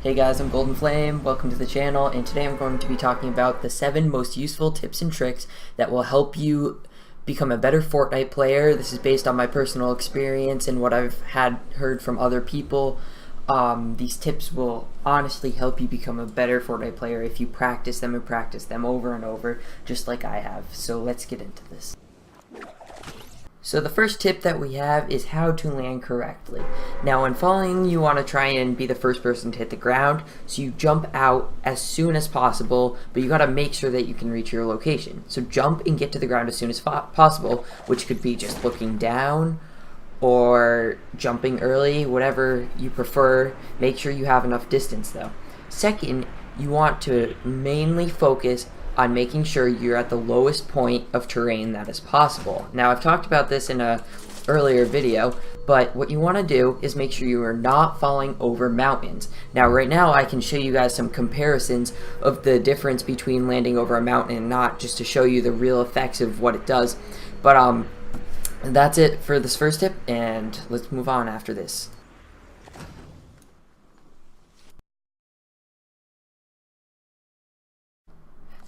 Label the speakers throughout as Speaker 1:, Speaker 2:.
Speaker 1: Hey guys, I'm Golden Flame, welcome to the channel, and today I'm going to be talking about the 7 most useful tips and tricks that will help you become a better Fortnite player. This is based on my personal experience and what I've heard from other people. These tips will honestly help you become a better Fortnite player if you practice them and practice them over and over, just like I have. So let's get into this. So the first tip that we have is how to land correctly. Now when falling, you want to try and be the first person to hit the ground, so you jump out as soon as possible, but you got to make sure that you can reach your location. So jump and get to the ground as soon as possible, which could be just looking down or jumping early, whatever you prefer. Make sure you have enough distance though. Second, you want to mainly focus on making sure you're at the lowest point of terrain that is possible. Now I've talked about this in a earlier video, but what you want to do is make sure you are not falling over mountains. Now right now I can show you guys some comparisons of the difference between landing over a mountain and not, just to show you the real effects of what it does. But that's it for this first tip, and let's move on after this.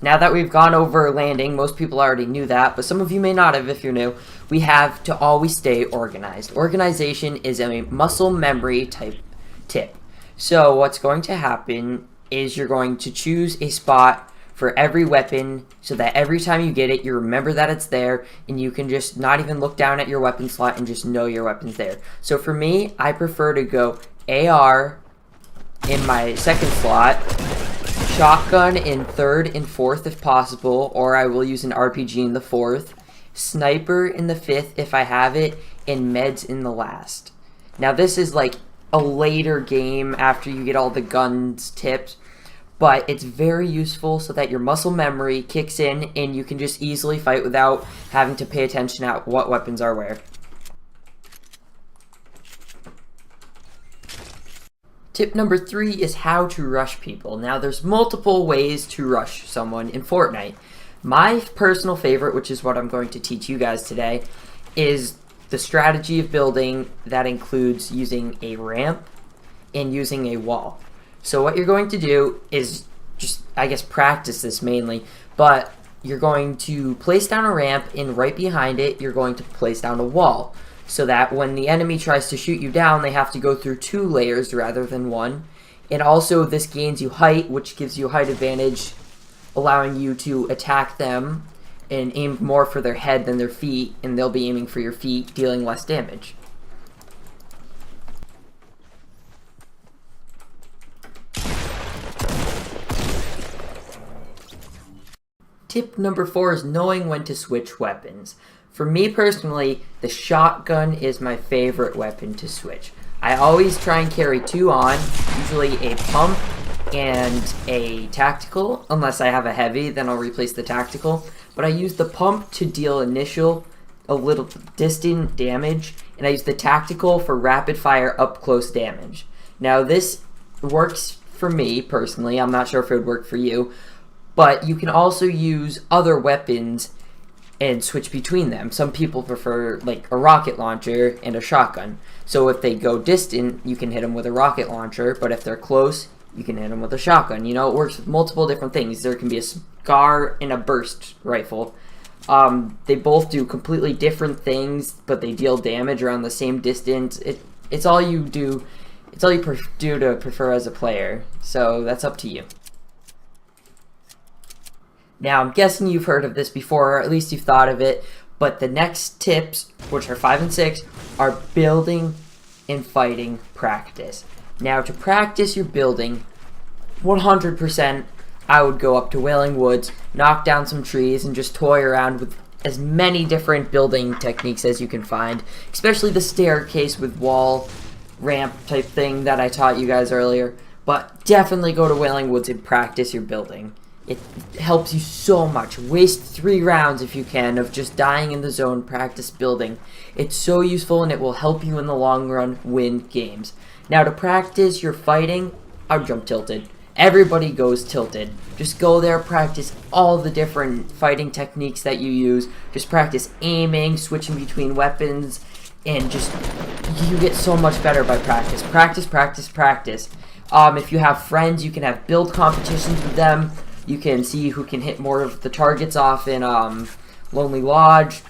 Speaker 1: Now that we've gone over landing, most people already knew that, but some of you may not have if you're new. We have to always stay organized. Organization is a muscle memory type tip. So what's going to happen is you're going to choose a spot for every weapon so that every time you get it, you remember that it's there, and you can just not even look down at your weapon slot and just know your weapon's there. So for me, I prefer to go AR in my second slot, shotgun in third and fourth if possible, or I will use an RPG in the fourth, sniper in the fifth if I have it, and meds in the last. Now this is like a later game after you get all the guns tips, but it's very useful so that your muscle memory kicks in and you can just easily fight without having to pay attention at what weapons are where. Tip number 3 is how to rush people. Now there's multiple ways to rush someone in Fortnite. My personal favorite, which is what I'm going to teach you guys today, is the strategy of building that includes using a ramp and using a wall. So what you're going to do is just, I guess, practice this mainly, but you're going to place down a ramp, and right behind it you're going to place down a wall, so that when the enemy tries to shoot you down, they have to go through 2 layers rather than 1. And also this gains you height, which gives you height advantage, allowing you to attack them and aim more for their head than their feet, and they'll be aiming for your feet, dealing less damage. Tip number 4 is knowing when to switch weapons. For me personally, the shotgun is my favorite weapon to switch. I always try and carry 2 on, usually a pump and a tactical. Unless I have a heavy, then I'll replace the tactical. But I use the pump to deal a little distant damage, and I use the tactical for rapid fire up close damage. Now this works for me personally. I'm not sure if it would work for you, but you can also use other weapons and switch between them. Some people prefer like a rocket launcher and a shotgun. So if they go distant, you can hit them with a rocket launcher, but if they're close, you can hit them with a shotgun. You know, it works with multiple different things. There can be a SCAR and a burst rifle. They both do completely different things, but they deal damage around the same distance. It's all you do. It's all you do to prefer as a player. So that's up to you. Now, I'm guessing you've heard of this before, or at least you've thought of it, but the next tips, which are 5 and 6, are building and fighting practice. Now, to practice your building, 100%, I would go up to Wailing Woods, knock down some trees, and just toy around with as many different building techniques as you can find, especially the staircase with wall, ramp type thing that I taught you guys earlier. But definitely go to Wailing Woods and practice your building. It helps you so much. Waste 3 rounds if you can of just dying in the zone, practice building. It's so useful, and it will help you in the long run win games. Now to practice your fighting, I would jump tilted. Everybody goes tilted. Just go there, practice all the different fighting techniques that you use. Just practice aiming, switching between weapons, and just, you get so much better by practice. Practice, practice, practice. If you have friends, you can have build competitions with them. You can see who can hit more of the targets off in Lonely Lodge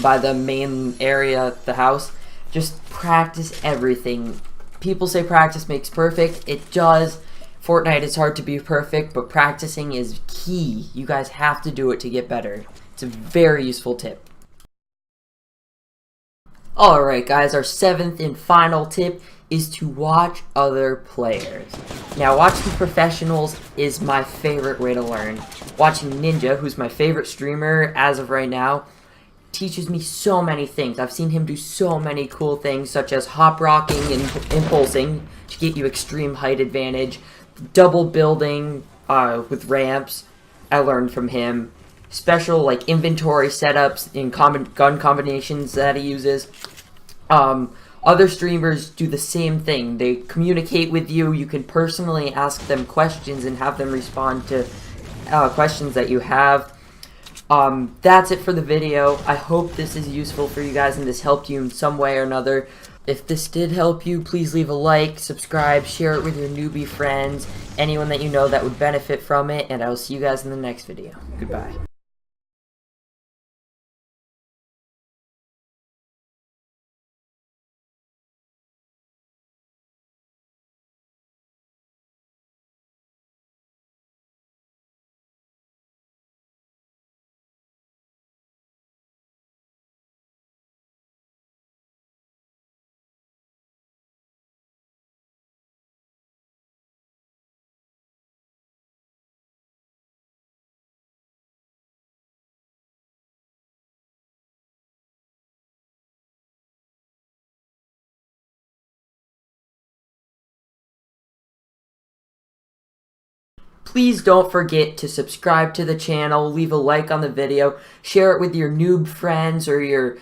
Speaker 1: by the main area, the house. Just practice everything. People say practice makes perfect. It does. Fortnite is hard to be perfect, but practicing is key. You guys have to do it to get better. It's a very useful tip. Alright guys, our 7th and final tip is to watch other players. Now, watching professionals is my favorite way to learn. Watching Ninja, who's my favorite streamer as of right now, teaches me so many things. I've seen him do so many cool things, such as hop rocking and impulsing to get you extreme height advantage, double building with ramps. I learned from him. Special like inventory setups and gun combinations that he uses. Other streamers do the same thing. They communicate with you. You can personally ask them questions and have them respond to questions that you have. That's it for the video. I hope this is useful for you guys and this helped you in some way or another. If this did help you, please leave a like, subscribe, share it with your newbie friends, anyone that you know that would benefit from it, and I will see you guys in the next video. Goodbye. Please don't forget to subscribe to the channel, leave a like on the video, share it with your noob friends or your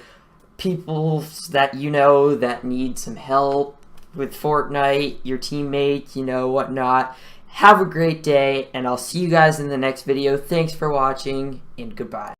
Speaker 1: people that you know that need some help with Fortnite, your teammates, you know, whatnot. Have a great day, and I'll see you guys in the next video. Thanks for watching, and goodbye.